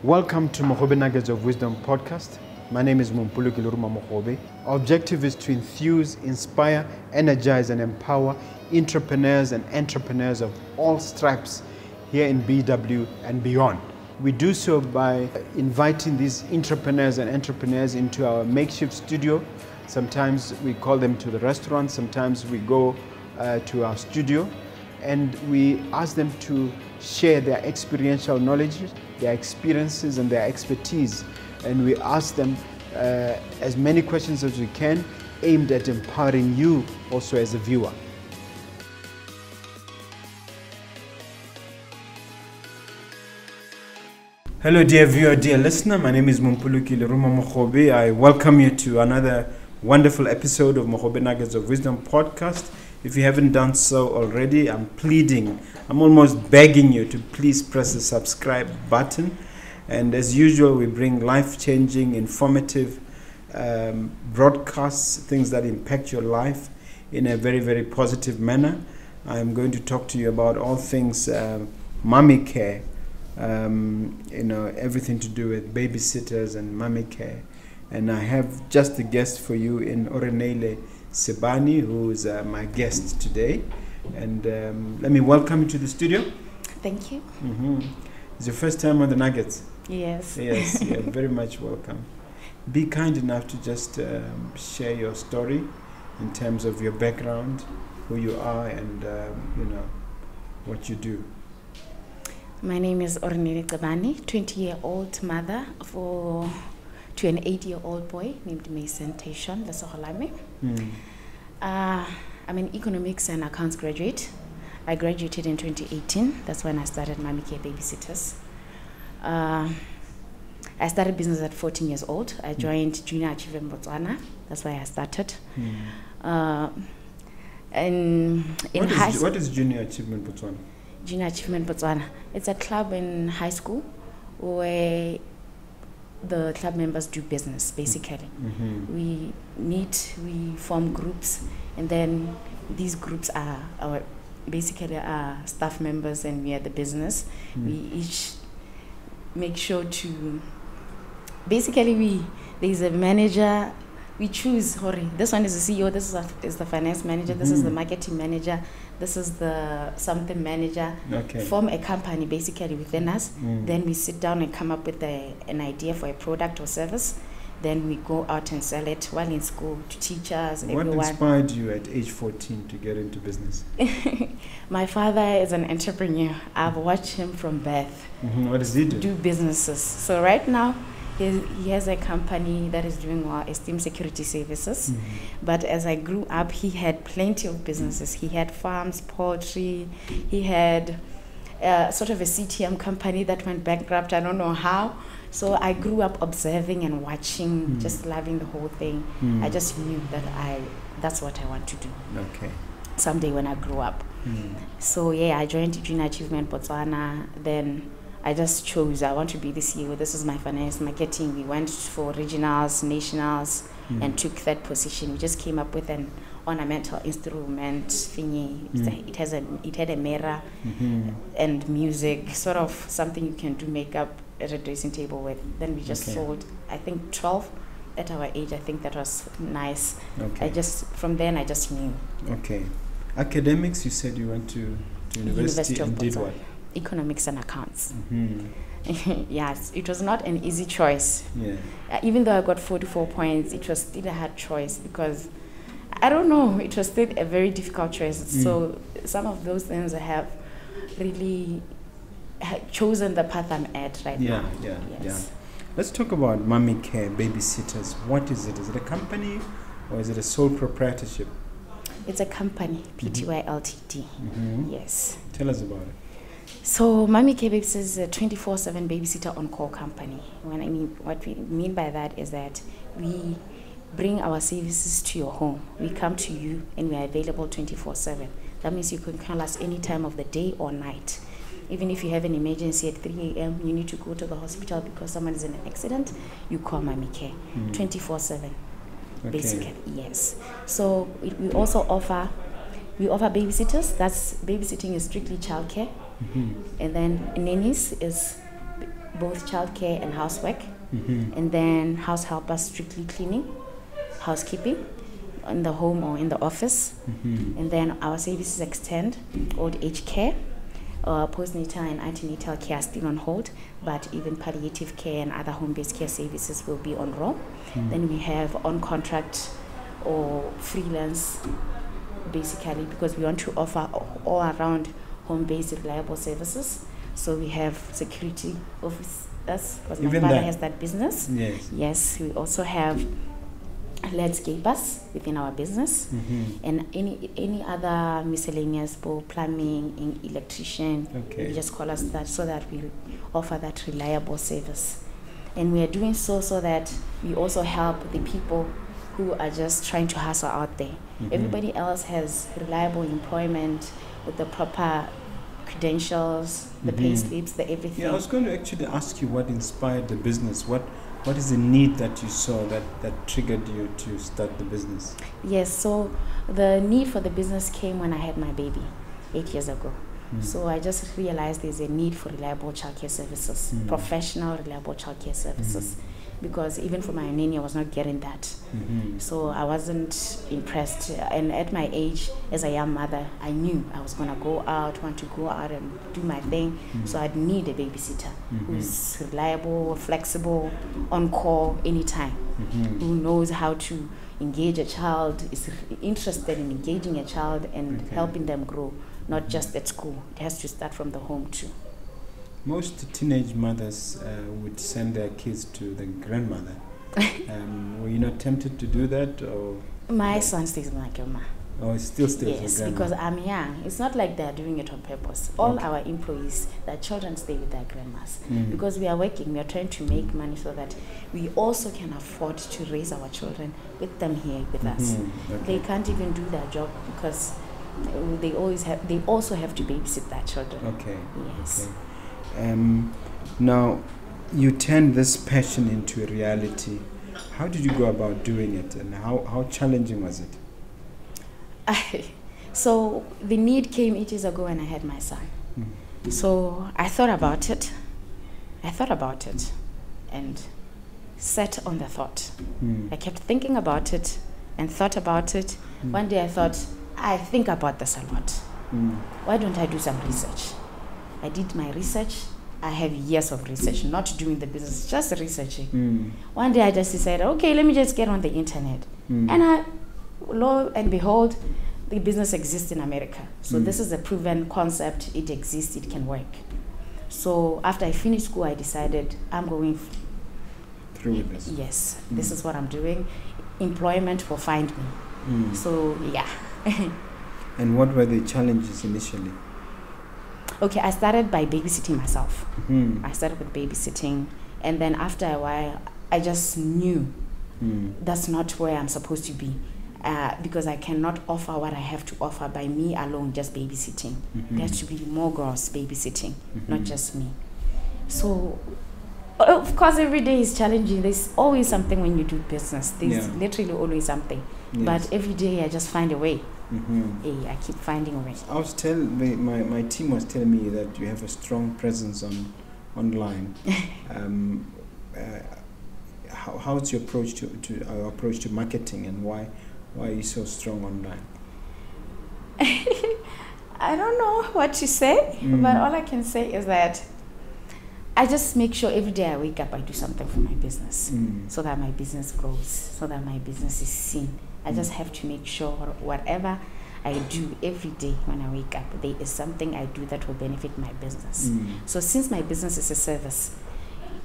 Welcome to Mogobe Nuggets of Wisdom podcast. My name is Mompoloki Mogobe. Our objective is to enthuse, inspire, energize, and empower entrepreneurs and entrepreneurs of all stripes here in BW and beyond. We do so by inviting these entrepreneurs and entrepreneurs into our makeshift studio. Sometimes we call them to the restaurant, sometimes we go to our studio, and we ask them to share their experiential knowledge, their experiences and their expertise. And we ask them as many questions as we can, aimed at empowering you also as a viewer. Hello dear viewer, dear listener, my name is Mompoloki Mogobe. I welcome you to another wonderful episode of Mogobe Nuggets of Wisdom podcast. If you haven't done so already, I'm almost begging you to please press the subscribe button. And as usual, we bring life-changing, informative broadcasts, things that impact your life in a very, very positive manner. I'm going to talk to you about all things MummyCare, everything to do with babysitters and MummyCare. And I have just a guest for you in Oreneile Cebani, who is my guest today. And let me welcome you to the studio. Thank you. It's your first time on the Nuggets? Yes. Yes, you're very much welcome. Be kind enough to just share your story in terms of your background, who you are, and what you do. My name is Oreneile Cebani, 20-year-old mother to an 8-year-old boy named Mason Taishon Lesoholame. I'm an economics and accounts graduate. I graduated in 2018. That's when I started MummyCare Babysitters. I started business at 14 years old. I joined Junior Achievement Botswana. That's where I started. What is Junior Achievement Botswana? Junior Achievement Botswana. It's a club in high school where the club members do business, basically. We meet, we form groups, and then these groups are our staff members, and we are the business. We each make sure to, there's a manager, we choose, this one is the CEO, this is the finance manager, this is the marketing manager, this is the something manager. Form a company basically within us. Then we sit down and come up with an idea for a product or service. Then we go out and sell it while in school to teachers. What inspired you at age 14 to get into business? My father is an entrepreneur. I've watched him from birth. What does he do? Do businesses. So right now, he has a company that is doing well, Esteem Security Services. But as I grew up, he had plenty of businesses. He had farms, poultry. He had sort of a CTM company that went bankrupt. I don't know how. So I grew up observing and watching, just loving the whole thing. I just knew that that's what I want to do. Someday when I grow up. So yeah, I joined Junior Achievement Botswana. Then I just chose, I want to be the CEO. This is my finance marketing. We went for regionals, nationals, and took that position. We just came up with an ornamental instrument thingy. It had a mirror and music, sort of something you can do makeup at a dressing table with. Then we just sold, I think 12 at our age. I think that was nice. From then I just knew. Academics, you said you went to university and did what? Economics and accounts. Yes, it was not an easy choice. Even though I got 44 points, it was still a hard choice because I don't know, it was still a very difficult choice. So some of those things I have really chosen the path I'm at right now. Let's talk about MummyCare Babysitters. What is it? Is it a company or is it a sole proprietorship? It's a company, PTY Ltd. Yes. Tell us about it. So MummyCare Babysitters is a 24/7 babysitter on-call company. What we mean by that is that we bring our services to your home. We come to you and we are available 24/7. That means you can call us any time of the day or night. Even if you have an emergency at 3 a.m., you need to go to the hospital because someone is in an accident, you call MummyCare 24/7. Basically, yes. So we also offer babysitters. That's babysitting is strictly childcare. And then nannies is both childcare and housework. And then house helpers, strictly cleaning, housekeeping in the home or in the office. And then our services extend: old age care, postnatal and antenatal care are still on hold, but even palliative care and other home-based care services will be on roll. Then we have on contract or freelance, basically, because we want to offer all around home-based reliable services. So we have security officers, because my father has that business. Yes, we also have landscapers within our business, and any other miscellaneous for plumbing, electrician. You just call us that, so that we offer that reliable service. And we are doing so that we also help the people who are just trying to hustle out there. Everybody else has reliable employment with the proper credentials, the pay slips, the everything. Yeah, I was going to actually ask you what inspired the business. What is the need that you saw that triggered you to start the business? Yes, so the need for the business came when I had my baby 8 years ago. So I just realized there's a need for reliable childcare services, professional, reliable childcare services. Because even for my nanny, I was not getting that. So I wasn't impressed. And at my age, as a young mother, I knew I was going to want to go out and do my thing. So I'd need a babysitter who's reliable, flexible, on call anytime, who knows how to engage a child, is interested in engaging a child and helping them grow, not just at school. It has to start from the home too. Most teenage mothers would send their kids to the grandmother. Were you not tempted to do that? Or my son stays with my grandma. Oh, still stays with Yes, grandma? because I'm young. It's not like they're doing it on purpose. All our employees, their children stay with their grandmas. Because we are working, we are trying to make money so that we also can afford to raise our children with them here with us. They can't even do their job because they also have to babysit their children. Yes. Now, you turned this passion into a reality. How did you go about doing it, and how challenging was it? So the need came 8 years ago when I had my son. So I thought about it. And sat on the thought. I kept thinking about it and thought about it. One day I thought, I think about this a lot. Why don't I do some research? I did my research. I have years of research, not doing the business, just researching. One day I just decided, okay, let me just get on the internet. And lo and behold, the business exists in America. So this is a proven concept. It exists, it can work. So after I finished school, I decided I'm going through with this. Yes, this is what I'm doing. Employment will find me. So yeah. And what were the challenges initially? Okay, I started by babysitting myself. I started with babysitting, and then after a while, I just knew that's not where I'm supposed to be, because I cannot offer what I have to offer by me alone, just babysitting. There has to be more girls babysitting, not just me. So, of course, every day is challenging. There's always something when you do business. There's literally always something. But every day I just find a way. I keep finding a way. I was my team was telling me that you have a strong presence online. How's your approach to marketing, and why are you so strong online? I don't know what to say, but all I can say is that I just make sure every day I wake up I do something for my business, so that my business grows, so that my business is seen. I just have to make sure whatever I do every day when I wake up, there is something I do that will benefit my business. So since my business is a service,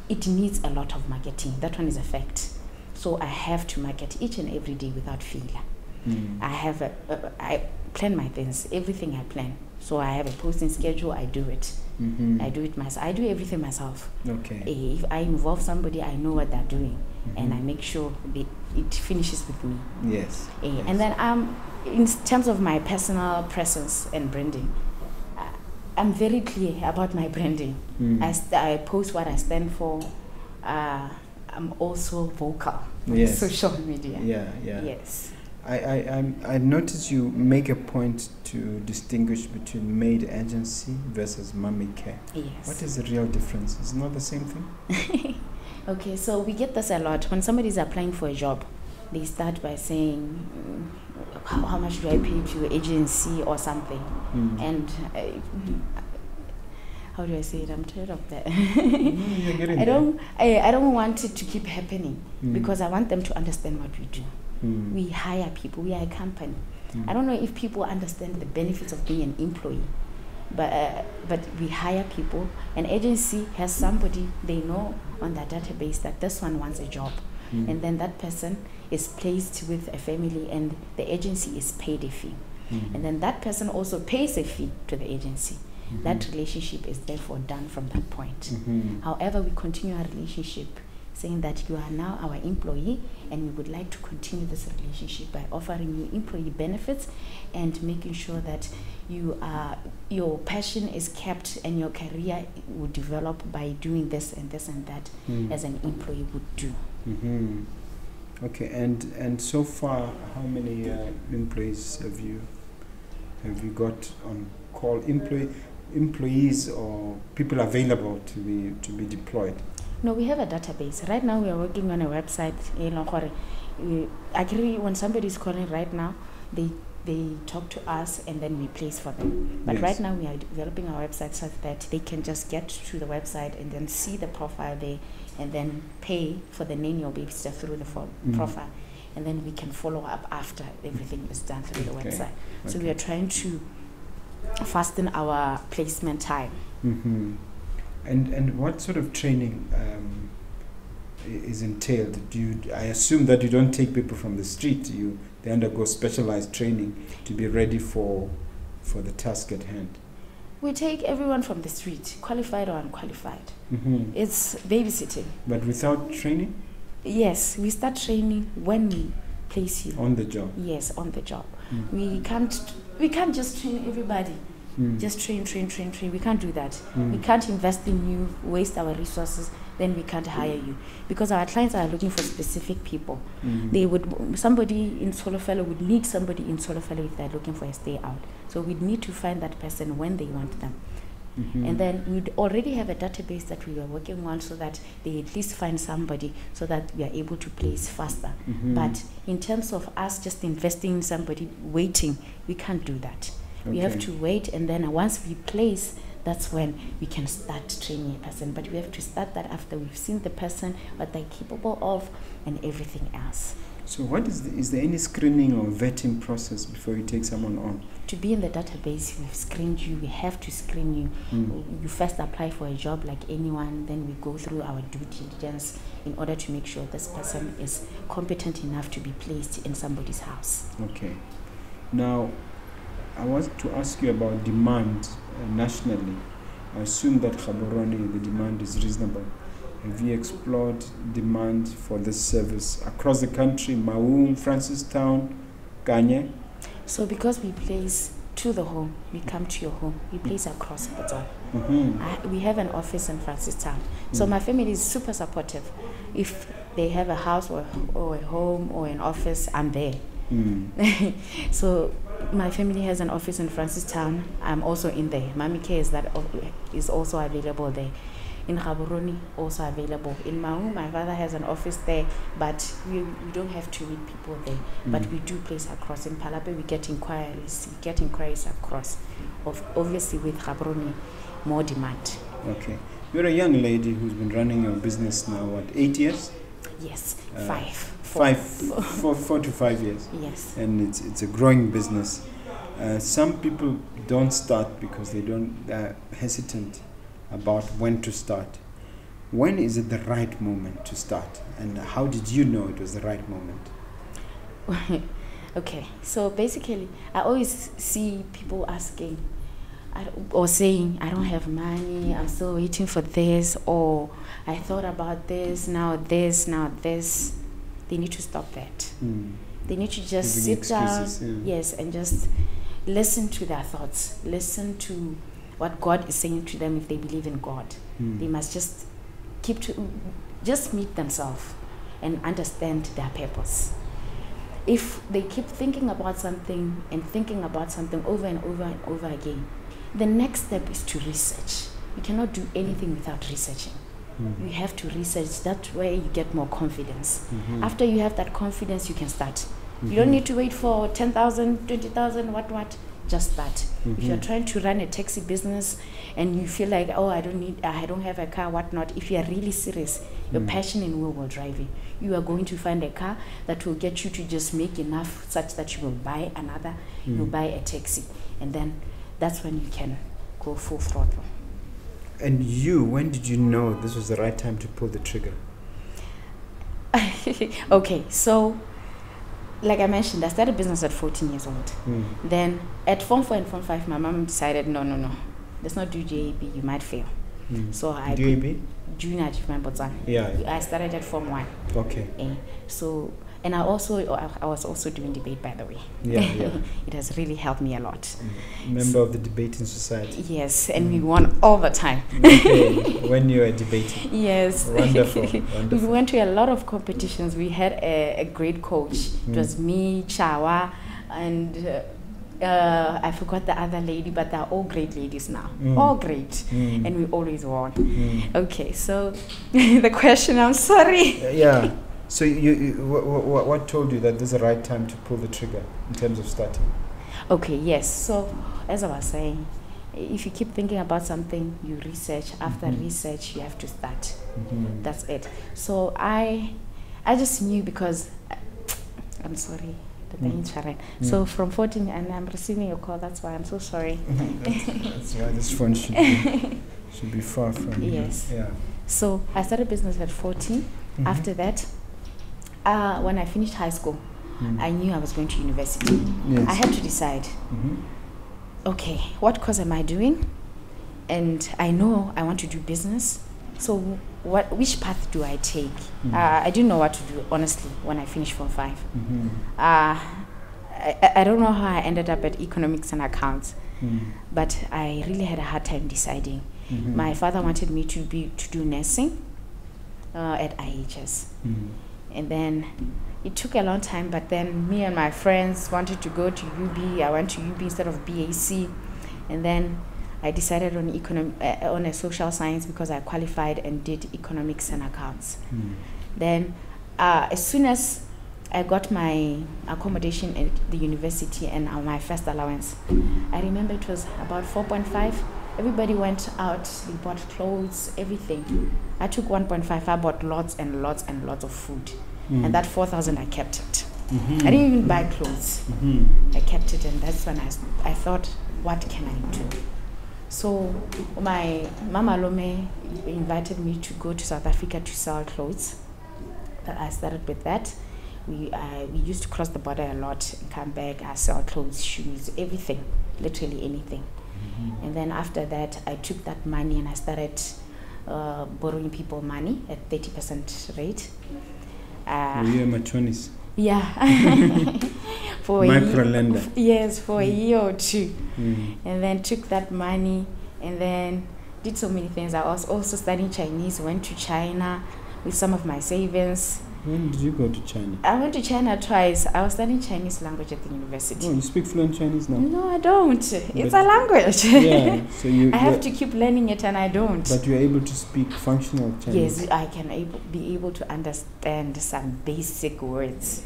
it needs a lot of marketing. That one is a fact. So I have to market each and every day without failure. I plan my things, everything I plan. So I have a posting schedule, I do it. I do it myself. I do everything myself. If I involve somebody, I know what they're doing, and I make sure it finishes with me. Yes. And then in terms of my personal presence and branding, I'm very clear about my branding. I post what I stand for. I'm also vocal on social media. Yeah. Yes. I notice you make a point to distinguish between maid agency versus MummyCare. Yes. What is the real difference? Is it not the same thing? Okay, so we get this a lot. When somebody is applying for a job, they start by saying, how much do I pay to your agency or something? And how do I say it? I'm tired of that. I don't want it to keep happening because I want them to understand what we do. We hire people. We are a company. I don't know if people understand the benefits of being an employee, but we hire people. An agency has somebody they know on their database that this one wants a job, and then that person is placed with a family, and the agency is paid a fee, and then that person also pays a fee to the agency. That relationship is therefore done from that point. However, we continue our relationship saying that you are now our employee and we would like to continue this relationship by offering you employee benefits and making sure that your passion is kept and your career will develop by doing this and this and that as an employee would do. Okay, and so far, how many employees have you got on call? Employees or people available to be deployed? No, we have a database. Right now we are working on a website. Actually, when somebody is calling right now, they talk to us and then we place for them. But right now we are developing our website so that they can just get to the website and then see the profile there and then pay for the nanny or babysitter through the profile. And then we can follow up after everything is done through the website. So we are trying to fasten our placement time. And what sort of training is entailed? I assume that you don't take people from the street. They undergo specialized training to be ready for the task at hand. We take everyone from the street, qualified or unqualified. It's babysitting. But without training? Yes, we start training when we place you. On the job? Yes, on the job. We can't just train everybody. Just train. We can't do that. We can't invest in you, waste our resources, then we can't hire you. Because our clients are looking for specific people. Somebody in Solofelo would need somebody in Solofelo if they're looking for a stay out. So we'd need to find that person when they want them. And then we'd already have a database that we are working on so that they at least find somebody so that we are able to place faster. But in terms of us just investing in somebody, waiting, we can't do that. We have to wait, and then once we place, that's when we can start training a person. But we have to start that after we've seen the person, what they're capable of, and everything else. So is there any screening or vetting process before you take someone on? To be in the database, we've screened you. We have to screen you. You first apply for a job like anyone, then we go through our due diligence in order to make sure this person is competent enough to be placed in somebody's house. Okay. Now, I want to ask you about demand nationally. I assume that Gaborone, the demand is reasonable. Have you explored demand for this service across the country, Maum, Francistown, Kanye? So because we place to the home, we come to your home, we place across Botswana. We have an office in Francistown. So my family is super supportive. If they have a house or a home or an office, I'm there. So my family has an office in Francistown. I'm also in there. MummyCare is also available there. In Gaborone, also available. In Maum, my father has an office there, but we don't have to meet people there. But we do place across. In Palape, we get inquiries. Across. Obviously, with Gaborone, more demand. Okay. You're a young lady who's been running your business now, what, 8 years? Yes, 4 to 5 years. Yes. And it's a growing business. Some people don't start because they're hesitant about when to start. When is it the right moment to start? And how did you know it was the right moment? Okay, so basically, I always see people asking or saying, I don't have money, I'm still waiting for this, or I thought about this, now this. They need to stop that. They need to just sit down, yes, and just listen to their thoughts, listen to what God is saying to them if they believe in God. They must just just meet themselves and understand their purpose. if they keep thinking about something and thinking about something over and over and over again, the next step is to research. You cannot do anything without researching. You have to research. That way you get more confidence. After you have that confidence, you can start. You don't need to wait for 10,000, 20,000, what. Just start. If you're trying to run a taxi business and you feel like, oh, I don't have a car, whatnot. If you are really serious, your passion and will drive you. You are going to find a car that will get you to just make enough such that you will buy another, you'll buy a taxi. And then that's when you can go full throttle. And you, when did you know this was the right time to pull the trigger? Okay, so like I mentioned, I started business at 14 years old. Then at Form 4 and Form 5, my mom decided, no, let's not do JAB, you might fail. So I JAB? Junior Achievement Botswana. Yeah. I started at Form 1. Okay. So, and I was also doing debate, by the way. Yeah. It has really helped me a lot. Member of the debating society. Yes, and we won all the time. Okay, when you were debating. Yes. Wonderful. We went to a lot of competitions. We had a great coach. It was me, Chawa, and I forgot the other lady, but they're all great ladies now. All great. And we always won. Okay, so the question, I'm sorry. Yeah. So what told you that this is the right time to pull the trigger in terms of starting? Okay, yes. So as I was saying, if you keep thinking about something, you research. After research, you have to start. That's it. So I just knew because I'm sorry. So from 14, and I'm receiving a call. That's why I'm so sorry. That's why this phone should be far from you. Yes. Yeah. So I started business at 14. After that, when I finished high school, I knew I was going to university. Yes. I had to decide, okay, what course am I doing? And I know I want to do business. So which path do I take? I didn't know what to do, honestly, when I finished Form 5. I don't know how I ended up at economics and accounts, but I really had a hard time deciding. My father wanted me to do nursing at IHS. And then it took a long time, but then me and my friends wanted to go to UB. I went to UB instead of BAC. And then I decided on on a social science because I qualified and did economics and accounts. Then as soon as I got my accommodation at the university and my first allowance, I remember it was about 4.5. Everybody went out, they bought clothes, everything. I took 1.5, I bought lots and lots and lots of food. And that 4,000, I kept it. I didn't even buy clothes. I kept it, and that's when I thought, what can I do? So my Mama Lome invited me to go to South Africa to sell clothes. I started with that. We used to cross the border a lot and come back. I sell clothes, shoes, everything, literally anything. And then after that, I took that money and I started borrowing people money at 30% rate. Were you a matronis? Yeah. For micro-lender. Yes, for a year or two. And then took that money and then did so many things. I was also studying Chinese, went to China with some of my savings. When did you go to China? I went to China twice. I was studying Chinese language at the university. Oh, you speak fluent Chinese now? No, I don't. It's a language. Yeah, so I have to keep learning it and I don't. But you're able to speak functional Chinese? Yes, I can be able to understand some basic words.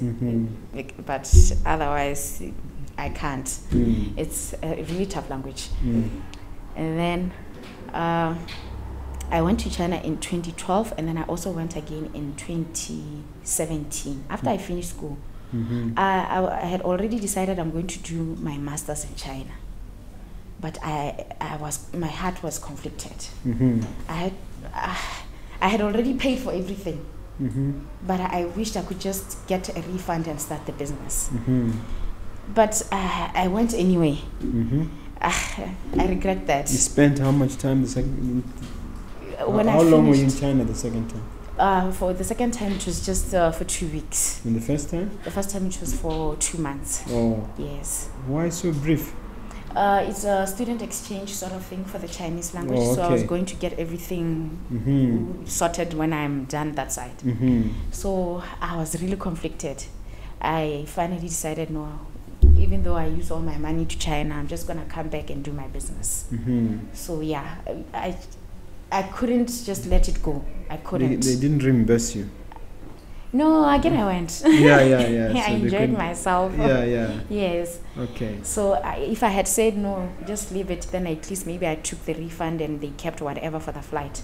But otherwise, I can't. It's a really tough language. And then I went to China in 2012, and then I also went again in 2017. After I finished school, I had already decided I'm going to do my master's in China. But my heart was conflicted. I had already paid for everything, but I wished I could just get a refund and start the business. But I went anyway. I regret that. You spent how much time the second? How long were you in China the second time? For the second time, it was just for 2 weeks. And the first time? The first time it was for 2 months. Oh. Yes. Why so brief? It's a student exchange sort of thing for the Chinese language. Oh, okay. So I was going to get everything sorted when I'm done that side. So I was really conflicted. I finally decided, no, even though I use all my money to China, I'm just gonna come back and do my business. So yeah, I couldn't just let it go. I couldn't. They didn't reimburse you? No, again I went. Yeah. I So enjoyed myself. Yeah. Yes. Okay. So if I had said no, just leave it, then at least maybe I took the refund and they kept whatever for the flight.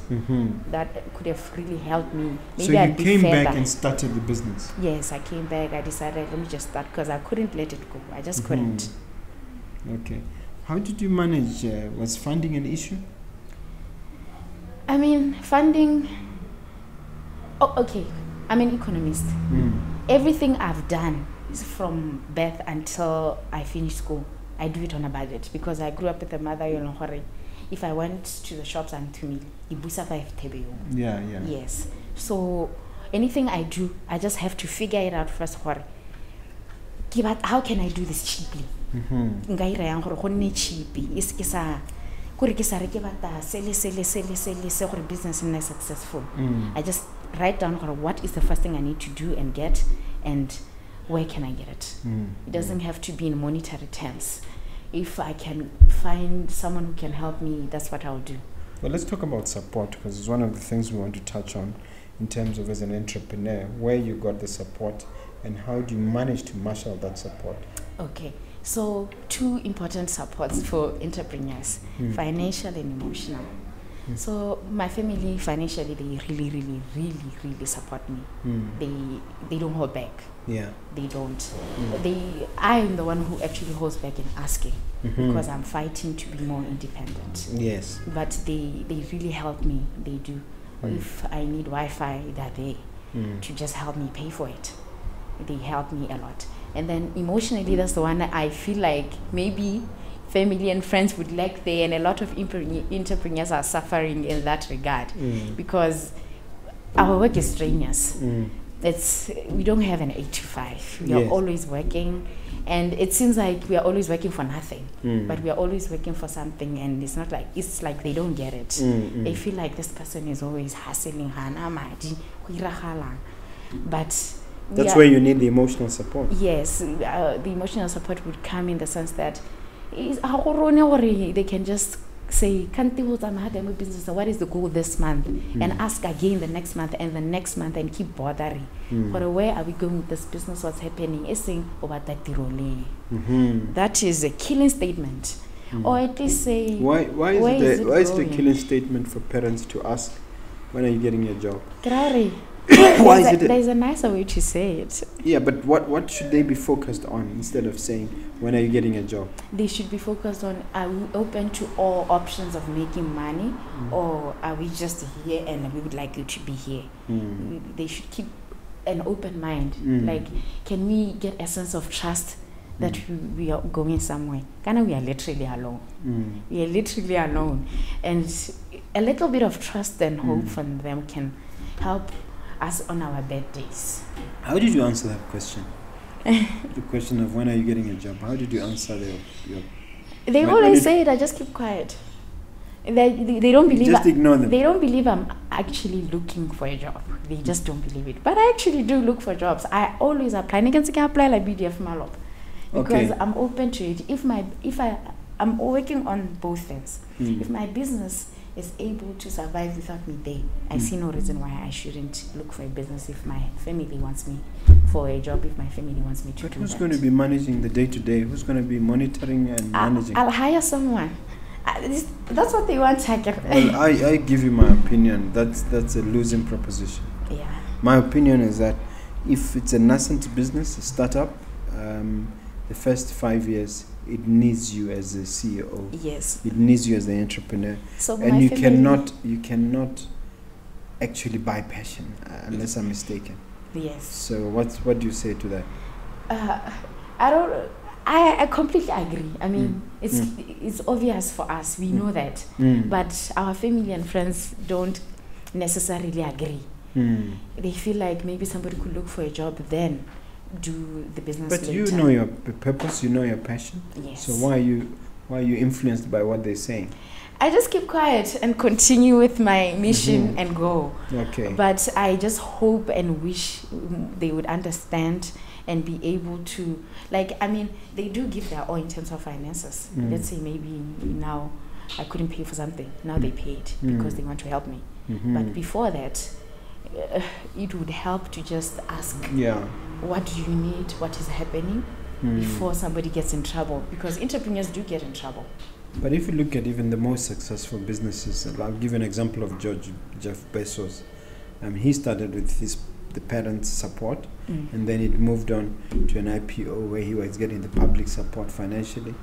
That could have really helped me. Maybe So you I'd be came further. back and started the business? Yes, I came back. I decided, let me just start, because I couldn't let it go. I just couldn't. Okay. How did you manage? Was funding an issue? I mean, funding. Oh, okay. I'm an economist. Everything I've done is from birth until I finish school. I do it on a budget, because I grew up with a mother, if I went to the shops and to me, Yeah. Yes. So anything I do, I just have to figure it out first. How can I do this cheaply? Business is successful. I just write down what is the first thing I need to do and get, and where can I get it. It doesn't have to be in monetary terms. If I can find someone who can help me, that's what I'll do. Well, let's talk about support, because it's one of the things we want to touch on in terms of, as an entrepreneur, where you got the support and how do you manage to marshal that support. Okay, so 2 important supports for entrepreneurs, financial and emotional. So my family financially, they really support me. They don't hold back. Yeah. They don't. I am the one who actually holds back in asking, because I'm fighting to be more independent. Yes. But they really help me. They do. If I need Wi-Fi, they're there to just help me pay for it. They help me a lot. And then emotionally, that's the one that I feel like maybe family and friends would lack there, and a lot of entrepreneurs are suffering in that regard, because our work is strenuous. We don't have an 8 to 5. We are always working, and it seems like we are always working for nothing, but we are always working for something, and it's like they don't get it. They feel like this person is always hustling, but that's where you need the emotional support. Yes, the emotional support would come in the sense that they can just say, business, what is the goal this month? And ask again the next month and the next month, and keep bothering. Where are we going with this business? What's happening? That is a killing statement. Or at least say, why is it a killing statement for parents to ask, when are you getting your job? There's a nicer way to say it. Yeah, but what should they be focused on instead of saying, when are you getting a job? They should be focused on, are we open to all options of making money, or are we just here and we would like you to be here? They should keep an open mind. Like, can we get a sense of trust that we are going somewhere? We are literally alone. We are literally alone. And a little bit of trust and hope from them can help us on our bad days. How did you answer that question? The question of when are you getting a job? How did you answer your They always say it, I just keep quiet. They don't believe. Just ignore them. They don't believe I'm actually looking for a job. They just don't believe it. But I actually do look for jobs. I always apply. I can apply like BDF Malop, because I'm open to it. I'm working on both things. If my business is able to survive without me there, I see no reason why I shouldn't look for a business if my family wants me for a job, if my family wants me to do that. Who's going to be managing the day-to-day? Who's going to be monitoring and managing? I'll hire someone. That's what they want. Well, I give you my opinion. That's a losing proposition. Yeah. My opinion is that if it's a nascent business, a startup, the first 5 years, it needs you as a CEO. Yes. It needs you as the entrepreneur. So and you cannot actually buy passion, unless I'm mistaken. Yes. So what do you say to that? I completely agree. I mean, it's obvious for us. We know that. But our family and friends don't necessarily agree. They feel like maybe somebody could look for a job, then do the business But later. you know your purpose, you know your passion. Yes. So why are you influenced by what they're saying? I just keep quiet and continue with my mission and go. Okay. But I just hope and wish they would understand and be able to, like, I mean, they do give their all in terms of finances. Let's say maybe now I couldn't pay for something. Now they paid because they want to help me. But before that, it would help to just ask, what do you need? What is happening? Before somebody gets in trouble. Because entrepreneurs do get in trouble. But if you look at even the most successful businesses, I'll give you an example of Jeff Bezos. He started with the parents' support, and then it moved on to an IPO where he was getting the public support financially.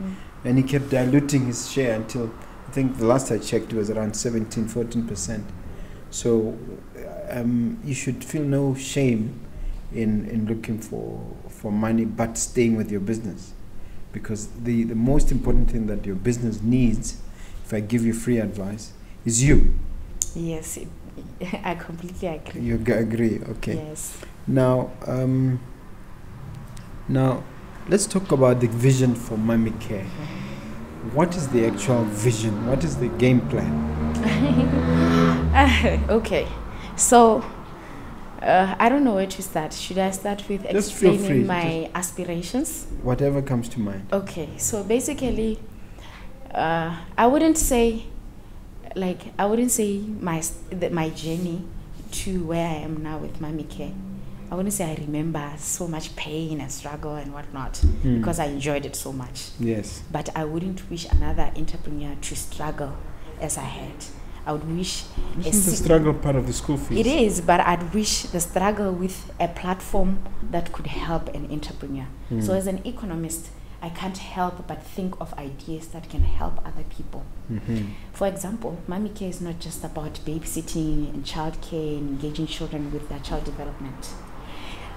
And he kept diluting his share until, I think the last I checked, it was around 14%. So you should feel no shame in looking for money, but staying with your business. Because the most important thing that your business needs, if I give you free advice, is you. Yes, I completely agree. You agree, okay. Yes. Now let's talk about the vision for MummyCare. What is the actual vision? What is the game plan? Okay, so I don't know where to start. Should I start with Just feel free. explaining my aspirations? Whatever comes to mind. Okay, so basically, I wouldn't say my journey to where I am now with MummyCare. I wouldn't say I remember so much pain and struggle and whatnot, because I enjoyed it so much. Yes. But I wouldn't wish another entrepreneur to struggle as I had. I would wish... Isn't the struggle part of the school fees? It is, but I'd wish the struggle with a platform that could help an entrepreneur. So as an economist, I can't help but think of ideas that can help other people. For example, MummyCare is not just about babysitting and childcare and engaging children with their child development.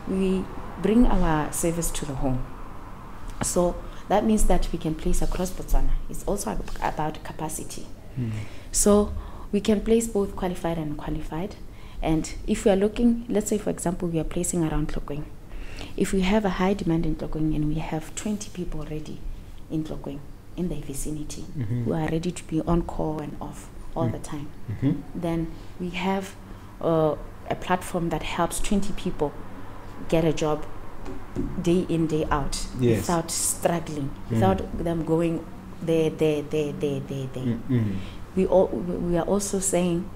We bring our service to the home. So that means that we can place across Botswana. It's also about capacity. So we can place both qualified and unqualified. And if we are looking, let's say for example, we are placing around Tlokweni. If we have a high demand in Tlokweni and we have 20 people already in Tlokweni, in the vicinity, who are ready to be on call and off all the time, then we have a platform that helps 20 people get a job day in, day out, without struggling, without them going there. We are also saying,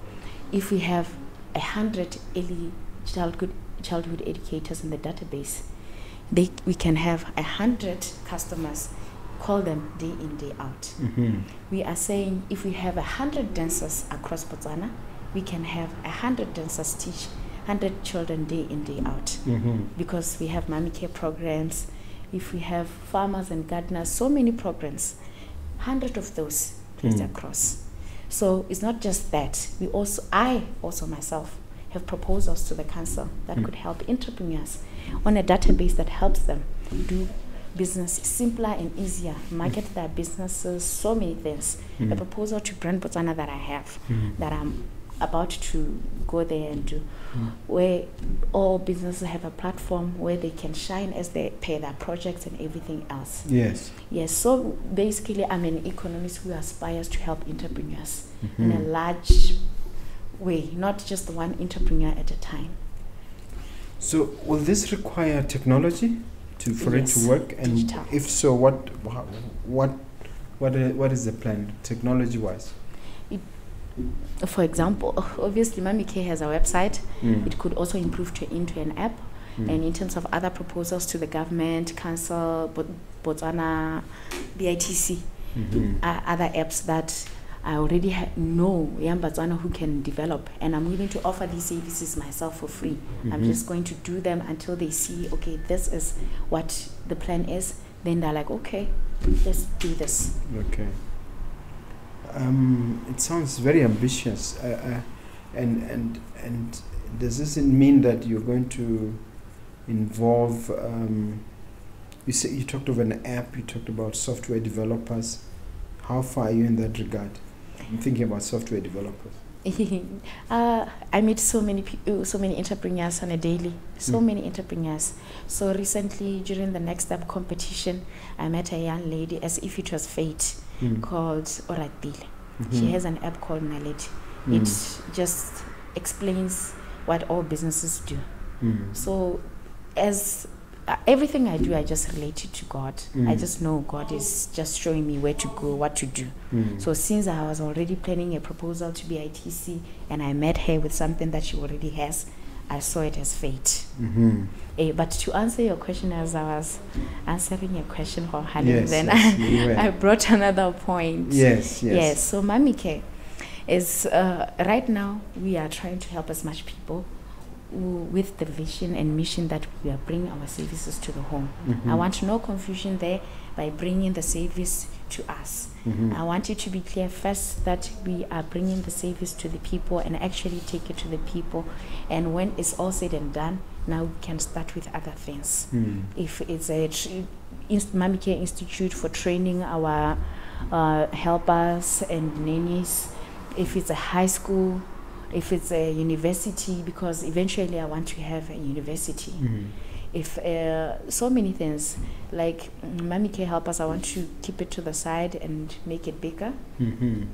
if we have 100 early childhood educators in the database, we can have 100 customers, call them day in, day out. We are saying, if we have 100 dancers across Botswana, we can have 100 dancers teach 100 children day in, day out. Because we have MummyCare programs. If we have farmers and gardeners, so many programs, 100 of those placed across. So it's not just that. I also myself have proposals to the council that could help entrepreneurs on a database that helps them do business simpler and easier, market their businesses, so many things. A proposal to Brand Botswana that I have, that I'm about to go there and do, where all businesses have a platform where they can shine as they pay their projects and everything else. Yes, so basically I'm an economist who aspires to help entrepreneurs in a large way, not just one entrepreneur at a time. So will this require technology for it to work? And digital. If so, what is the plan technology-wise? For example, obviously MummyCare has a website. It could also improve into an app. And in terms of other proposals to the government, council, Botswana, BITC, other apps that I already know young Botswana who can develop, and I'm willing to offer these services myself for free. I'm just going to do them until they see, okay, this is what the plan is. Then they're like, okay, let's do this. Okay. It sounds very ambitious, and does this mean that you're going to involve? You talked of an app. You talked about software developers. How far are you in that regard? I'm thinking about software developers. I meet so many people, so many entrepreneurs on a daily. So many entrepreneurs. So recently, during the Next Step competition, I met a young lady, as if it was fate, called Oreneile. She has an app called Maid. It just explains what all businesses do. So as everything I do, I just relate it to God. I just know God is just showing me where to go, what to do. So since I was already planning a proposal to be ITC, and I met her with something that she already has, I saw it as fate. But to answer your question, as I was answering your question for Halim, then I brought another point. Yes. So MummyCare is, right now, we are trying to help as much people with the vision and mission that we are bringing our services to the home. I want no confusion there by bringing the service to us. I want it to be clear first that we are bringing the service to the people and actually take it to the people. And when it's all said and done, now we can start with other things. If it's a MummyCare Institute for training our helpers and nannies, if it's a high school, if it's a university, because eventually I want to have a university. If so many things, like MummyCare helpers, I want to keep it to the side and make it bigger. We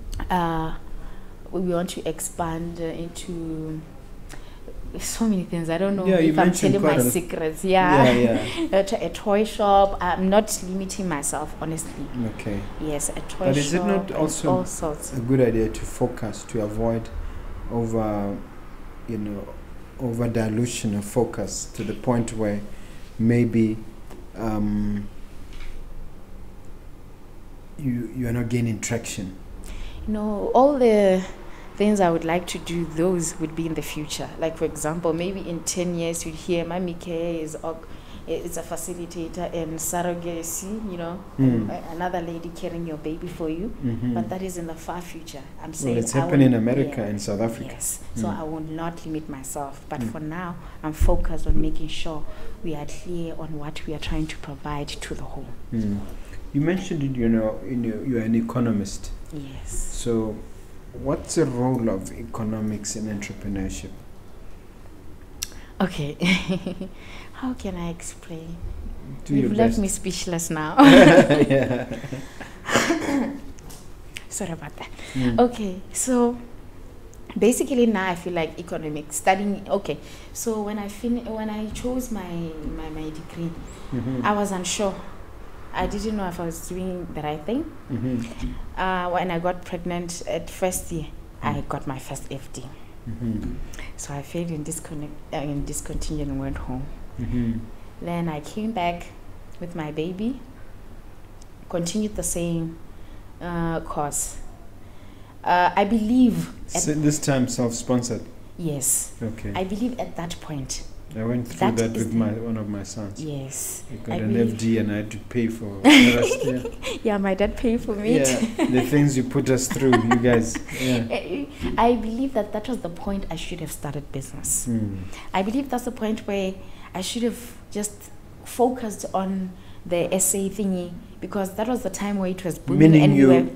want to expand into so many things. I don't know if I'm telling my secrets. A toy shop. I'm not limiting myself, honestly. Yes, a toy shop. But is it not also all sorts. a good idea to focus, to avoid over dilution of focus to the point where maybe you are not gaining traction? All the things I would like to do, those would be in the future. Like, for example, maybe in 10 years you'd hear MummyCare is it's a facilitator and surrogacy, another lady carrying your baby for you. But that is in the far future. I'm saying it's happening in America and South Africa. Yes, so I will not limit myself. But for now, I'm focused on making sure we are clear on what we are trying to provide to the home. You mentioned, you're an economist. Yes. So, what's the role of economics in entrepreneurship? Okay. How can I explain? You've left me speechless now. Sorry about that. Okay, so basically now I feel like economics, studying. Okay, so when I chose my degree, I was unsure. I didn't know if I was doing the right thing. When I got pregnant at first year, I got my first FD. So I failed in discontinued and went home. Then I came back with my baby, continued the same course. I believe... So this time self-sponsored? Yes. Okay. I believe at that point... I went through that with one of my sons. Yes. I got an FD and I had to pay for the rest. Yeah, my dad paid for me. Yeah, the things you put us through, you guys. I believe that was the point I should have started business. I believe that's the point where I should have just focused on the essay thingy, because that was the time where it was booming.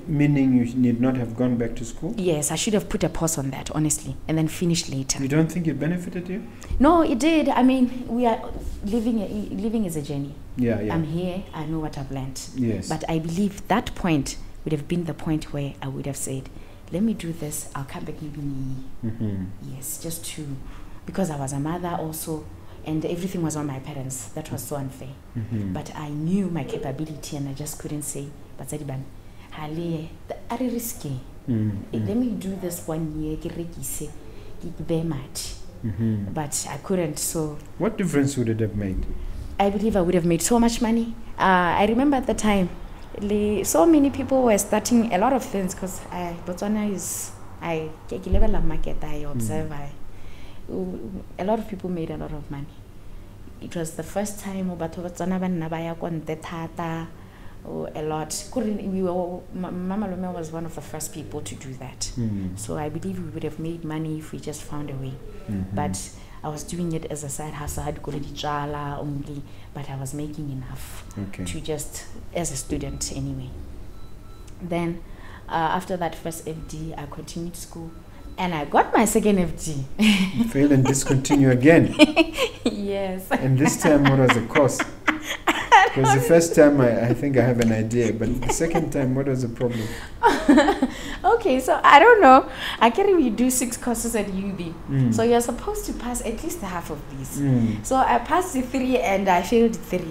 Meaning you need not have gone back to school? Yes, I should have put a pause on that, honestly, and then finished later. You don't think it benefited you? No, it did. I mean, we are living is a journey. Yeah. I'm here, I know what I've learned. Yes. But I believe that point would have been the point where I would have said, let me do this, I'll come back maybe. Yes, just to, because I was a mother also, and everything was on my parents. That was so unfair. But I knew my capability and I just couldn't say, but Hale, are risky. Let me do this 1 year, but I couldn't. So what difference would it have made? I believe I would have made so much money. I remember at the time, so many people were starting a lot of things, because Botswana is, I level of market, I observe, a lot of people made a lot of money. It was the first time a lot. Mama Lume was one of the first people to do that. So I believe we would have made money if we just found a way. But I was doing it as a side hustle. I had only, but I was making enough to just, as a student anyway. Then after that first FD, I continued school. And I got my second FD. You failed and discontinue again? Yes. And this time, what was the cost? Because the first time, I think I have an idea. But the second time, what was the problem? Okay, so I don't know. I can we do 6 courses at UB. So you're supposed to pass at least half of these. So I passed the 3 and I failed 3.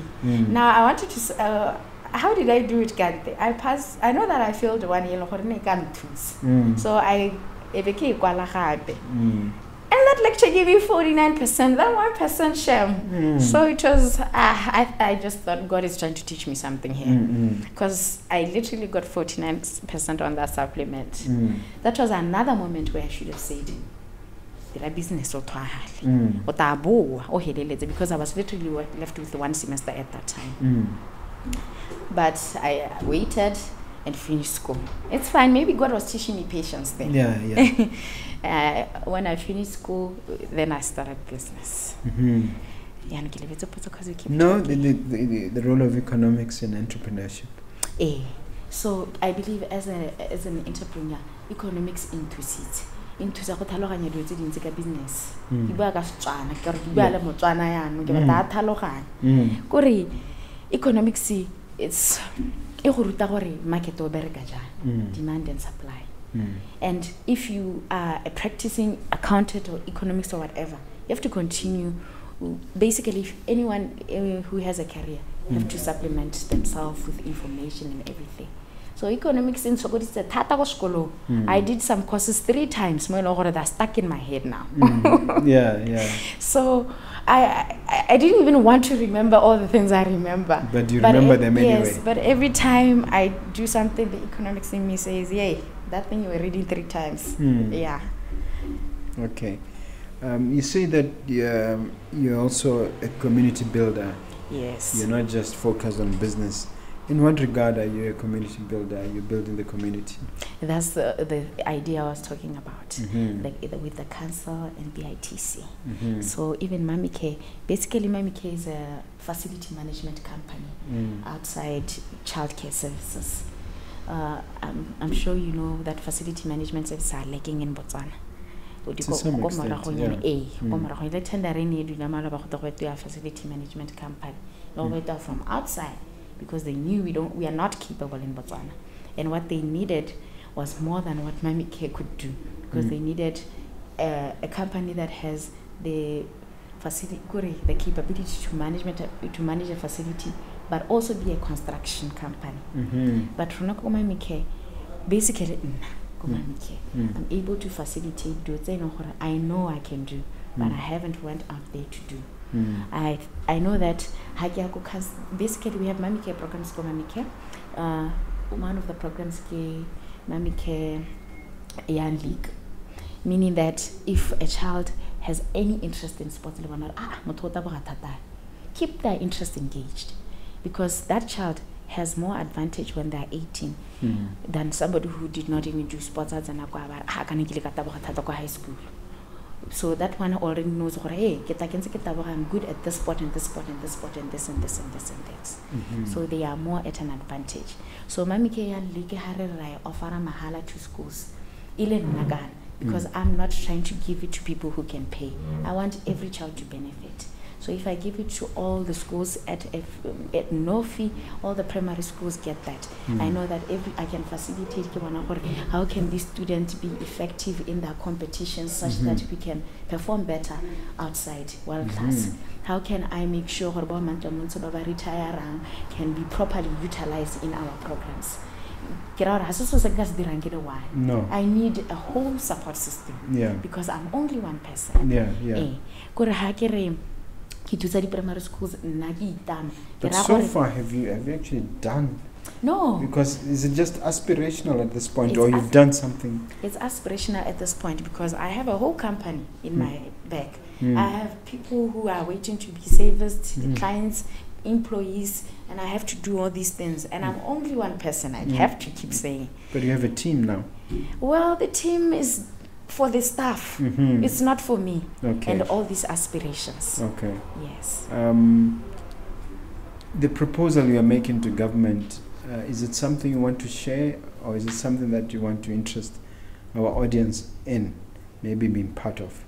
Now I wanted to. How did I do it, Gante? I know that I failed 1 year. So I became and that lecture gave me 49%. That 1% shame. So it was. I just thought God is trying to teach me something here, because I literally got 49% on that supplement. That was another moment where I should have said, "Did I business or because I was literally left with 1 semester at that time." But I waited and finished school. It's fine. Maybe God was teaching me patience then. Yeah. When I finished school, then I started business. No, the role of economics in entrepreneurship. So I believe as an entrepreneur, economics into go tlhaloganya dilo tse dintsi ka business. Ke bua ka Setswana, ke re ke bua le Motswana yana, ke batla tlhaloganya. Kore economics it's e go ruta gore market o bereka jang, demand and supply. And if you are a practicing accountant or economics or whatever, you have to continue. Basically, if anyone who has a career have to supplement themselves with information and everything. So economics in Sokodisa Tata go skolo. I did some courses 3 times. That's stuck in my head now. Yeah. So I didn't even want to remember all the things I remember. But you remember them anyway. Yes, but every time I do something, the economics in me says, "Yay, that thing you were reading 3 times." Yeah. Okay. You say that you're also a community builder. Yes. You're not just focused on business. In what regard are you a community builder? Are you building the community? That's the idea I was talking about, like with the council and BITC. So even MummyCare, basically MummyCare is a facility management company outside childcare services. I'm sure you know that facility management services are lacking in Botswana. To some extent, facility management company. From outside, because they knew we are not capable in Botswana. And what they needed was more than what MummyCare could do, because they needed a company that has the capability to manage a facility, but also be a construction company. But for MummyCare, basically, I'm able to facilitate. I know I can do, but I haven't went out there to do. I know that basically we have MummyCare programs for MummyCare. One of the programs is MummyCare Young League, meaning that if a child has any interest in sports, keep their interest engaged, because that child has more advantage when they're 18 than somebody who did not even do sports and high school. So that one already knows, hey, I'm good at this sport and this sport and this sport and this and this and this and this. So they are more at an advantage. So MummyCare League I offer mahala to schools, because I'm not trying to give it to people who can pay. I want every child to benefit. So if I give it to all the schools at no fee, all the primary schools get that. I know that I can facilitate how can these students be effective in their competitions such that we can perform better outside world class. How can I make sure retire can be properly utilized in our programs? No. I need a whole support system. Because I'm only one person. Primary schools. But so far, have you actually done? No. Because is it just aspirational at this point, or you've done something? It's aspirational at this point because I have a whole company in my back. I have people who are waiting to be serviced, clients, employees, and I have to do all these things. And I'm only one person. I have to keep saying. But you have a team now. Well, the team is for the staff. It's not for me. Okay. And all these aspirations. Okay. Yes. The proposal you are making to government, is it something you want to share, or is it something that you want to interest our audience in, maybe being part of?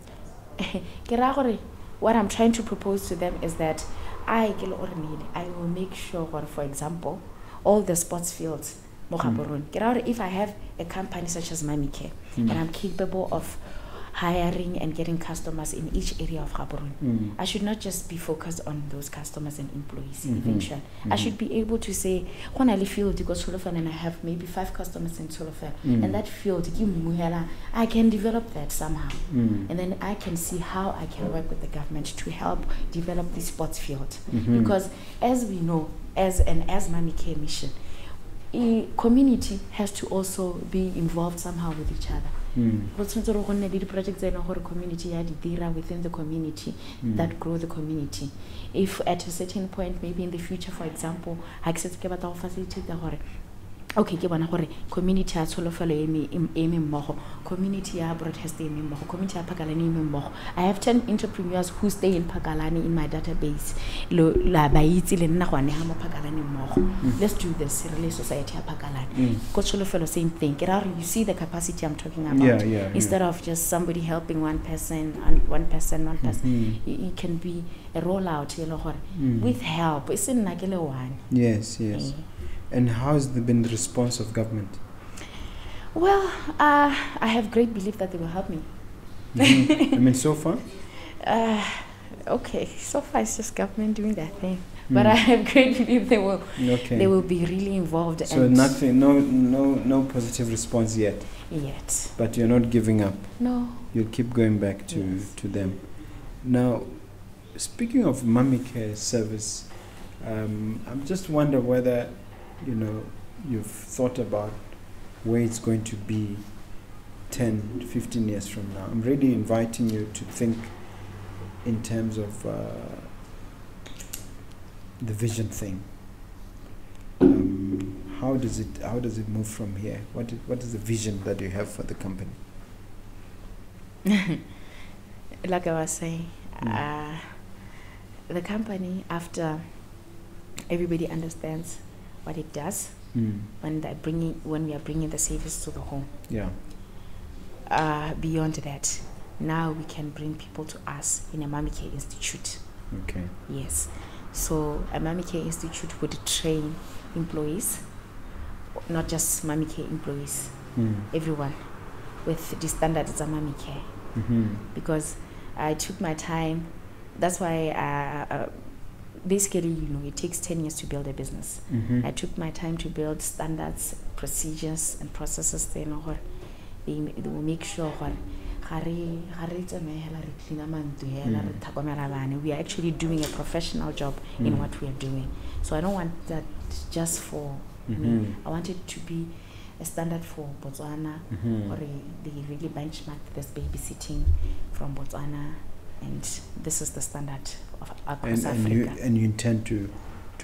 What I'm trying to propose to them is that I will make sure, for example, all the sports fields mo Gaborone. Ke ra hore if I have a company such as MummyCare and I'm capable of hiring and getting customers in each area of Gaborone, I should not just be focused on those customers and employees eventually. I should be able to say, Oreneile field you go Tsholofelo and I have maybe 5 customers in Tsholofelo, and that field I can develop that somehow, and then I can see how I can work with the government to help develop this sports field, because as we know, as MummyCare mission, community has to also be involved somehow with each other. Projects community within the community that grow the community. If at a certain point, maybe in the future, for example, I facilitate the okay, ke bona gore community ya Tsholofelo eme mmogo, community ya broadcast eme mmogo, community ya Phakalane eme mmogo. I have 10 entrepreneurs who stay in Phakalane in my database. La ba itse le nna go aneha mo Phakalane mmogo. Let's do this relay society ya Phakalane. Ko Tsholofelo same thing. You see the capacity I'm talking about. Instead of just somebody helping one person, it can be a rollout with help. It's in Nagele one. Yes. And how has been the response of government? Well, I have great belief that they will help me. I mean, so far? Okay, so far it's just government doing their thing. But I have great belief they will. Okay. They will be really involved. So nothing, no positive response yet. But you're not giving up. No. You'll keep going back to them. Now, speaking of MummyCare service, I'm just wonder whether you've thought about where it's going to be 10, 15 years from now. I'm really inviting you to think in terms of the vision thing. How does it move from here? What is the vision that you have for the company? Like I was saying, the company, after everybody understands what it does, when we are bringing the service to the home. Beyond that, now we can bring people to us in a MummyCare Institute. Okay. Yes. So a MummyCare Institute would train employees, not just MummyCare employees, everyone with the standards of MummyCare. Because I took my time. That's why basically, it takes 10 years to build a business. I took my time to build standards, procedures, and processes. They will make sure we are actually doing a professional job in what we are doing. So I don't want that just for me. I want it to be a standard for Botswana, or they really benchmark this babysitting from Botswana, and this is the standard of across Africa. And you intend to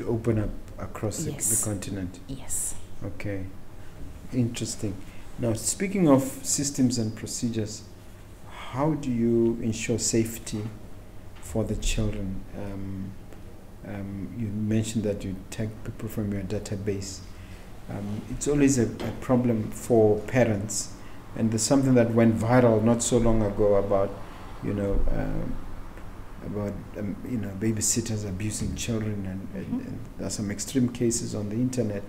open up across the continent? Yes. Okay. Interesting. Now, speaking of systems and procedures, how do you ensure safety for the children? You mentioned that you take people from your database. It's always a problem for parents, and there's something that went viral not so long ago about babysitters abusing children, and there are some extreme cases on the internet.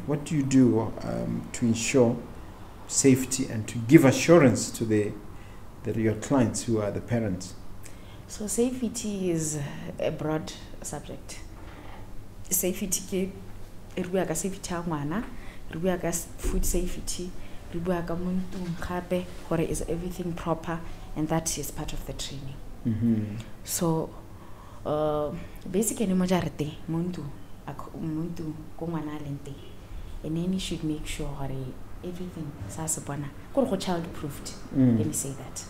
What do you do to ensure safety and to give assurance to your clients who are the parents? So safety is a broad subject. Safety re bua ka safety ya ngwana, re bua ka food safety, re bua ka muntu gape gore is everything proper, and that is part of the training. So basically mo jarete muntu ko ngwana lente, and then you should make sure gore everything sa se bona go child proofed. Let me say that.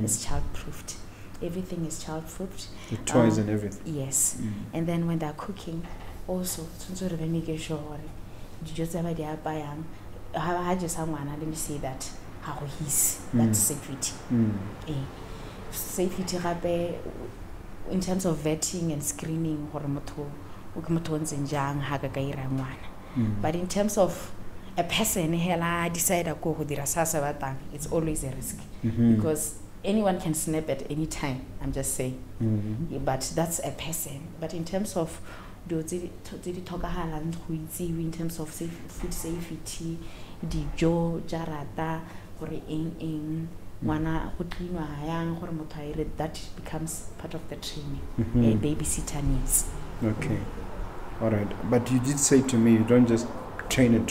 It's child proofed. Everything is child proofed. The toys and everything. Yes. And then when they're cooking, also they make sure you just have the bayang. I just let me say that how that's safety. Safety in terms of vetting and screening, but in terms of a person decide it's always a risk, because anyone can snap at any time, I'm just saying. But that's a person. But in terms of do the tlhokagalang go itsiwe in terms of food safety, dijo, jarata, gore eng ngwana go cleanwa yang gore motho a ire, that becomes part of the training a babysitter needs. Okay. All right. But you did say to me you don't just train.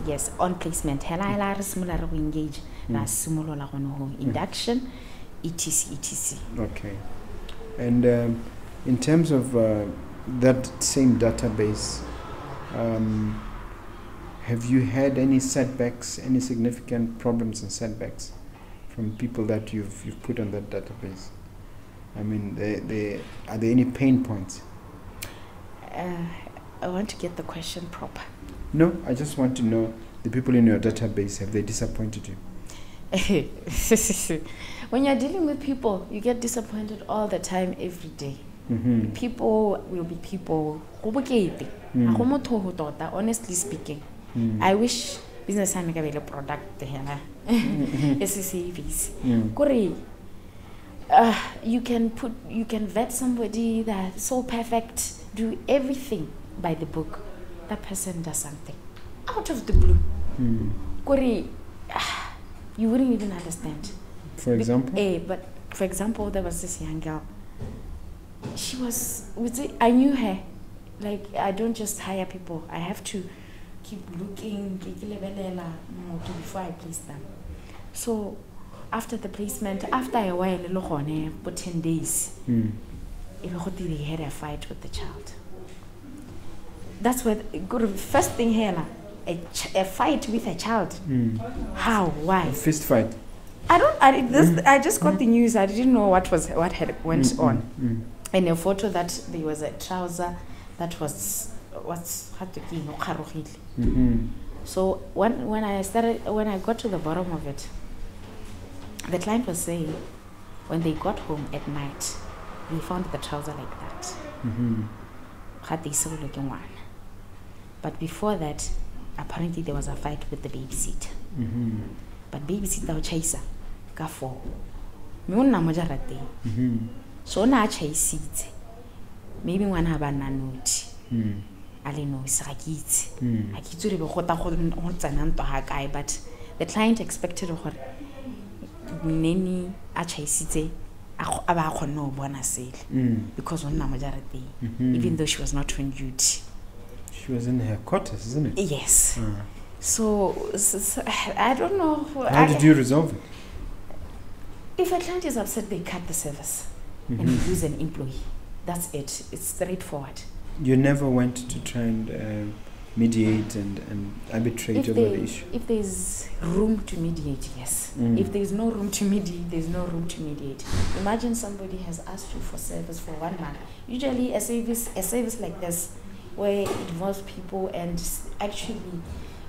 Yes, on placement. Hela re simolola re go engage, ra simolola go no induction, etc. Okay. And in terms of that same database, have you had any setbacks, any significant problems and setbacks from people that you've put on that database? I mean, are there any pain points? I want to get the question proper. No, I just want to know, the people in your database, have they disappointed you? When you're dealing with people, you get disappointed all the time, every day. People will be people. Honestly speaking, I wish business time make a product here. You can vet somebody that's so perfect, do everything by the book. That person does something out of the blue. You wouldn't even understand. For example? But for example, there was this young girl. She was, I knew her. Like, I don't just hire people. I have to keep looking before I place them. So after the placement, after a while, for 10 days, they had a fight with the child. That's what first thing here, a fight with a child. How? Why? A fist fight. I just got the news. I didn't know what had went on. And a photo that there was a trouser that was So when I got to the bottom of it, the client was saying when they got home at night, they found the trouser like that. But before that, apparently there was a fight with the babysitter. But babysitter chaser ka for. So na chaisitse. Maybe one have an annuity. Ali no sakitse. Akitse re be gota go tsanang to ha kae, but the client expected gore neni a chaisitse a ba khona bona sele because wona mojarate even though she was not on duty. She was in her quarters, isn't it? Yes. So I don't know. How did you resolve it? If a client is upset, they cut the service and lose an employee. That's it. It's straightforward. You never went to try and mediate and arbitrate over the issue? If there's room to mediate, yes. If there's no room to mediate, there's no room to mediate. Imagine somebody has asked you for service for 1 month. Usually a service like this, where it involves people and actually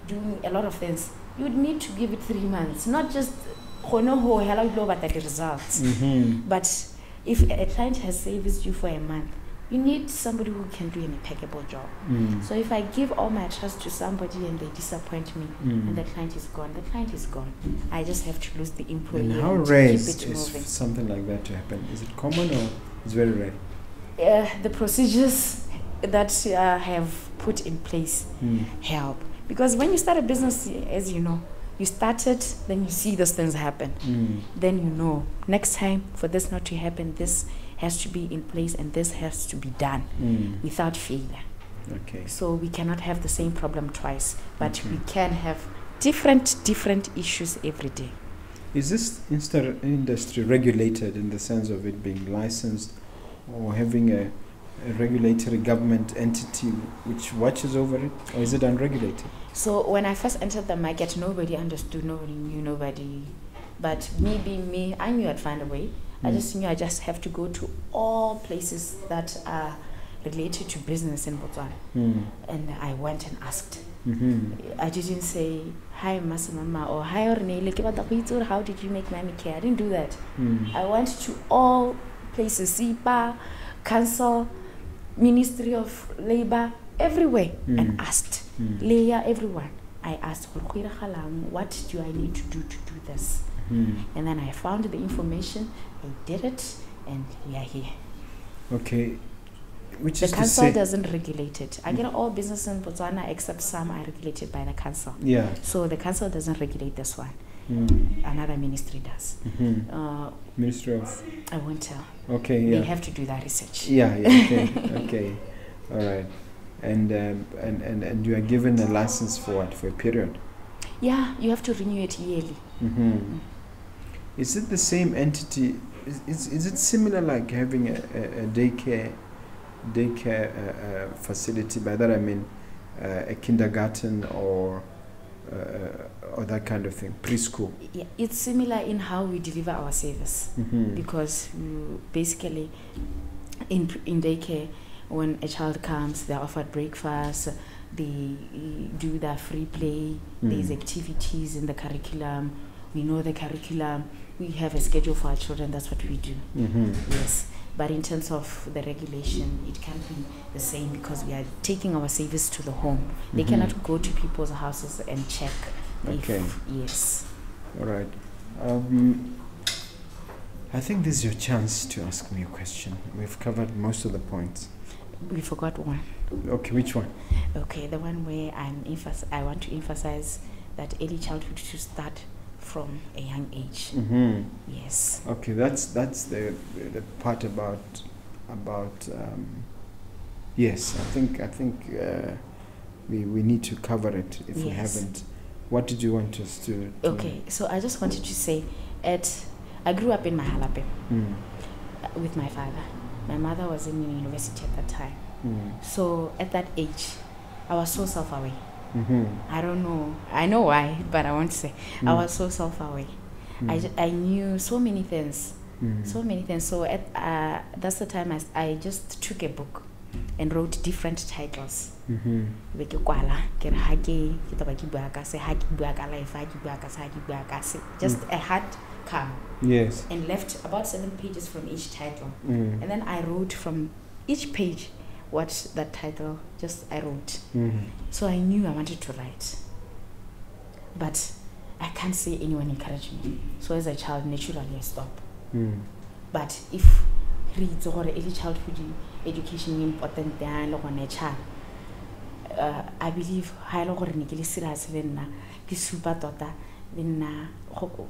doing a lot of things, you'd need to give it 3 months, not just the results. But if a client has serviced you for a month, you need somebody who can do an impeccable job. So if I give all my trust to somebody and they disappoint me and the client is gone, the client is gone. I just have to lose the employee. And how rare is something like that to happen? Is it common or it's very rare? The procedures that have put in place help. Because when you start a business, as you know, you start it, then you see those things happen. Then you know, next time for this not to happen, this has to be in place and this has to be done without failure. Okay. So we cannot have the same problem twice, but we can have different issues every day. Is this industry regulated in the sense of it being licensed or having a regulatory government entity which watches over it, or is it unregulated? So when I first entered the market, nobody understood, nobody knew, nobody. But me being me, I knew I'd find a way. I just knew I just have to go to all places that are related to business in Botswana. And I went and asked. I didn't say, hi, Mama, or hi, Oreneile, how did you make MummyCare? I didn't do that. I went to all places, SIPA, Council, Ministry of Labor, everywhere, and asked. Leia, everyone. I asked, what do I need to do this? And then I found the information, I did it, and we are here. Okay. Which the is to council say, doesn't regulate it. I get all businesses in Botswana except some are regulated by the council. yeah. So the council doesn't regulate this one. Another ministry does. Ministry of. I won't tell. Okay. Yeah. They have to do that research. Yeah. Okay. Okay. All right. And you are given a license for what? For a period. Yeah, you have to renew it yearly. Is it the same entity? Is it similar like having a daycare facility? By that I mean a kindergarten or that kind of thing, preschool. Yeah, it's similar in how we deliver our service because basically in daycare, when a child comes, they're offered breakfast, they do their free play, there's activities in the curriculum, we know the curriculum, we have a schedule for our children, that's what we do. Yes, but in terms of the regulation, it can't be the same because we are taking our service to the home. They cannot go to people's houses and check. Okay. Yes. All right. I think this is your chance to ask me a question. We've covered most of the points. We forgot one. Okay, which one? Okay, the one where I want to emphasize that early childhood should start from a young age. Yes. Okay, that's the part about yes, I think we need to cover it if we haven't. What did you want us to Okay, so I just wanted to say I grew up in Mahalape with my father. My mother was in university at that time. So at that age, I was so self-aware. I don't know. I know why, but I won't say. I was so self-aware. I knew so many things. So many things. So that's the time I just took a book and wrote different titles. Just a hard come. Yes. And left about 7 pages from each title. And then I wrote from each page what that title I wrote. So I knew I wanted to write. But I can't say anyone encouraged me. So as a child, naturally I stopped. But if reads or early childhood education important than on a child, I believe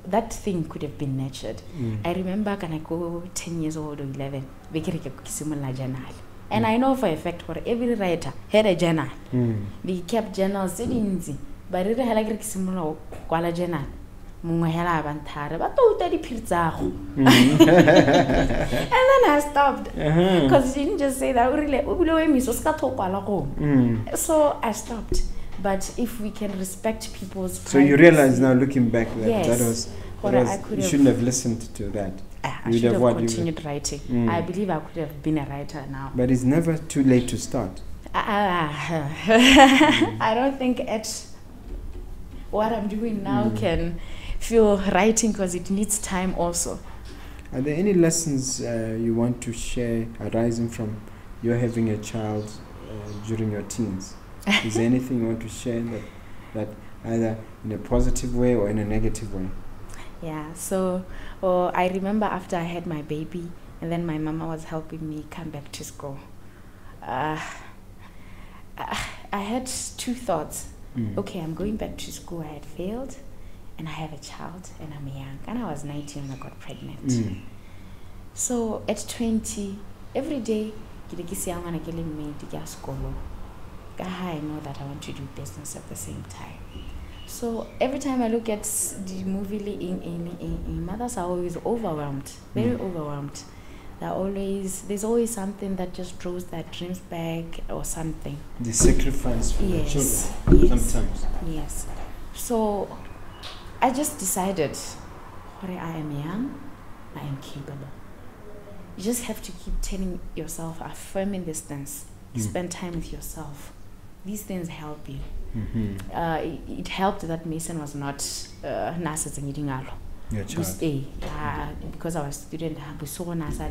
that thing could have been nurtured. I remember when I go 10 years old or 11, and I know for a fact for every writer had a journal. They kept journals, but I like journal. And then I stopped because she didn't just say that. So I stopped. But if we can respect people's privacy, so you realize now, looking back, that yes, you shouldn't have listened to that. I should have continued writing. I believe I could have been a writer now. But it's never too late to start. I don't think what I'm doing now can feel writing because it needs time also. Are there any lessons you want to share arising from your having a child during your teens? Is there anything you want to share that either in a positive way or in a negative way? Yeah, so I remember after I had my baby and then my mama was helping me come back to school. I had two thoughts. Okay, I'm going back to school. I had failed and I have a child and I'm young. And I was 19 when I got pregnant. So at 20, every day, I know that I want to do business at the same time. So every time I look at the movie, mothers are always overwhelmed, very overwhelmed. There's always something that just draws their dreams back or something. The sacrifice for the children, sometimes. Yes. So I just decided, I am young, I am capable. You just have to keep telling yourself, affirming these things. Spend time with yourself. These things help you. It helped that Mason was not nurses and eating alo. Your child. Because I was a student, we saw NASA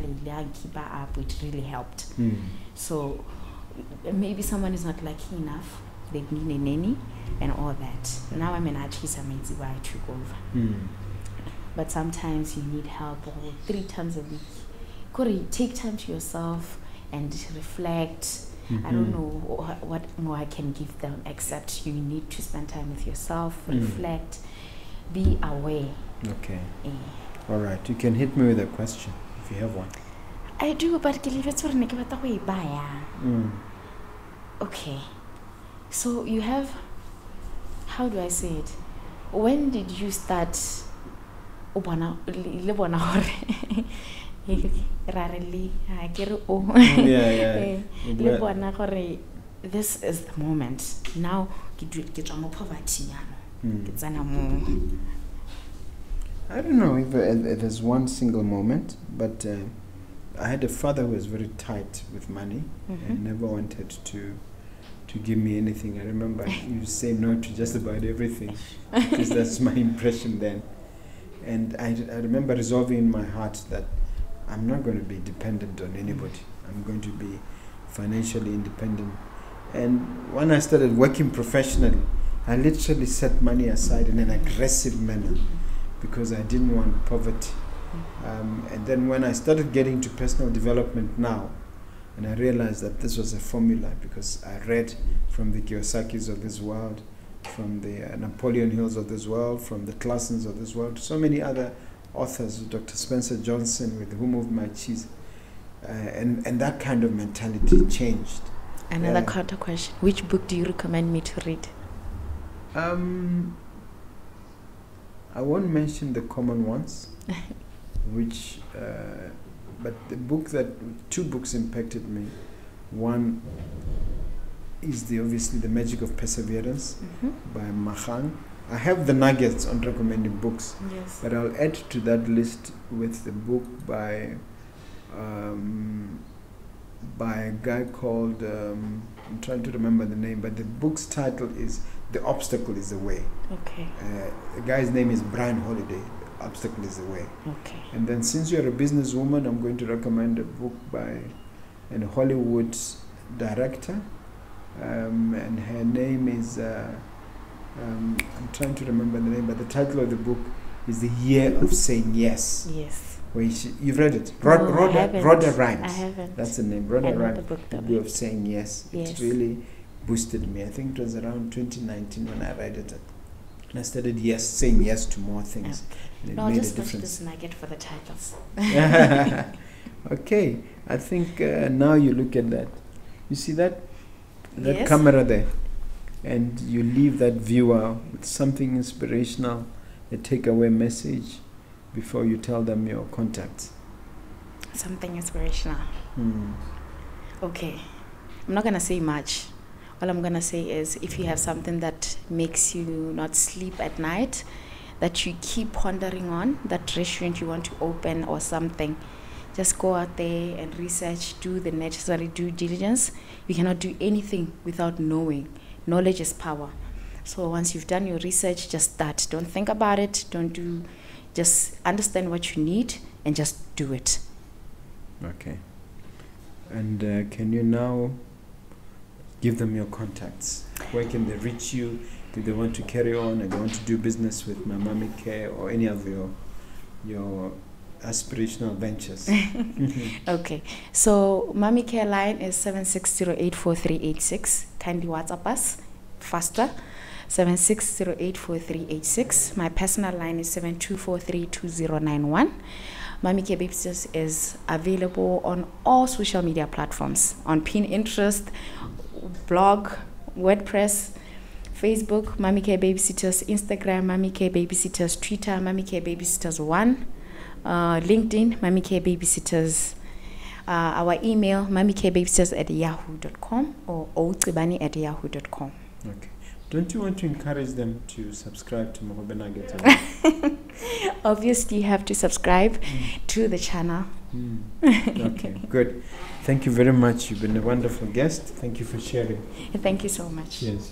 keep her up, it really helped. So maybe someone is not lucky enough, they need a nanny and all that. Now I'm an artist, I took over. But sometimes you need help 3 times a week. Take time to yourself and reflect. I don't know what more I can give them, except you need to spend time with yourself, reflect, be aware. Okay. All right. You can hit me with a question if you have one. I do, but okay. So you have, how do I say it? When did you start? This is the moment. Now, I don't know if there's one single moment, but I had a father who was very tight with money and never wanted to give me anything. I remember you say no to just about everything, because that's my impression then. And I remember resolving in my heart that I'm not going to be dependent on anybody. I'm going to be financially independent. And when I started working professionally, I literally set money aside in an aggressive manner because I didn't want poverty. And then when I started getting to personal development now, and I realized that this was a formula, because I read from the Kiyosakis of this world, from the Napoleon Hills of this world, from the Classens of this world, so many other authors, Dr. Spencer Johnson with Who Moved My Cheese, and that kind of mentality changed. Another counter question: which book do you recommend me to read? I won't mention the common ones, which, but two books impacted me. One is obviously The Magic of Perseverance by Mahang. I have the nuggets on recommending books, but I'll add to that list with the book by a guy called, I'm trying to remember the name, but the book's title is The Obstacle is the Way. Okay. The guy's name is Brian Holiday. The Obstacle is the Way. Okay. And then, since you're a businesswoman, I'm going to recommend a book by a Hollywood director, and her name is, I'm trying to remember the name, but the title of the book is The Year of Saying Yes. Yes. Where you've read it? Rhoda Rhimes. I haven't. That's the name. Rhoda Rhimes. The Year of Saying Yes. It really boosted me. I think it was around 2019 when I read it. And I started saying yes to more things. And it made just a difference. This nugget for the titles. Okay. I think now you look at that. You see that camera there? And you leave that viewer with something inspirational, a takeaway message, before you tell them your contacts. Something inspirational. Okay. I'm not going to say much. All I'm going to say is, if you have something that makes you not sleep at night, that you keep pondering on, that restaurant you want to open or something, just go out there and research, do the necessary due diligence. You cannot do anything without knowing. Knowledge is power. So once you've done your research, just start. Don't think about it. Just understand what you need and just do it. Okay. And can you now give them your contacts? Where can they reach you if they want to carry on and they want to do business with MummyCare or any of your aspirational ventures? Okay. So MummyCare line is 76084386. Kindly WhatsApp us faster. 76084386. My personal line is 72432091. MummyCare Babysitters is available on all social media platforms, on Pinterest, blog, WordPress, Facebook, MummyCare Babysitters, Instagram, MummyCare Babysitters, Twitter, MummyCare Babysitters 1, LinkedIn, MummyCare Babysitters. Our email, mummycarebabysitters@yahoo.com or ocebani@yahoo.com. Okay. Don't you want to encourage them to subscribe to Mogobe Nuggets? Obviously, you have to subscribe to the channel. Okay, good. Thank you very much. You've been a wonderful guest. Thank you for sharing. Thank you so much. Yes.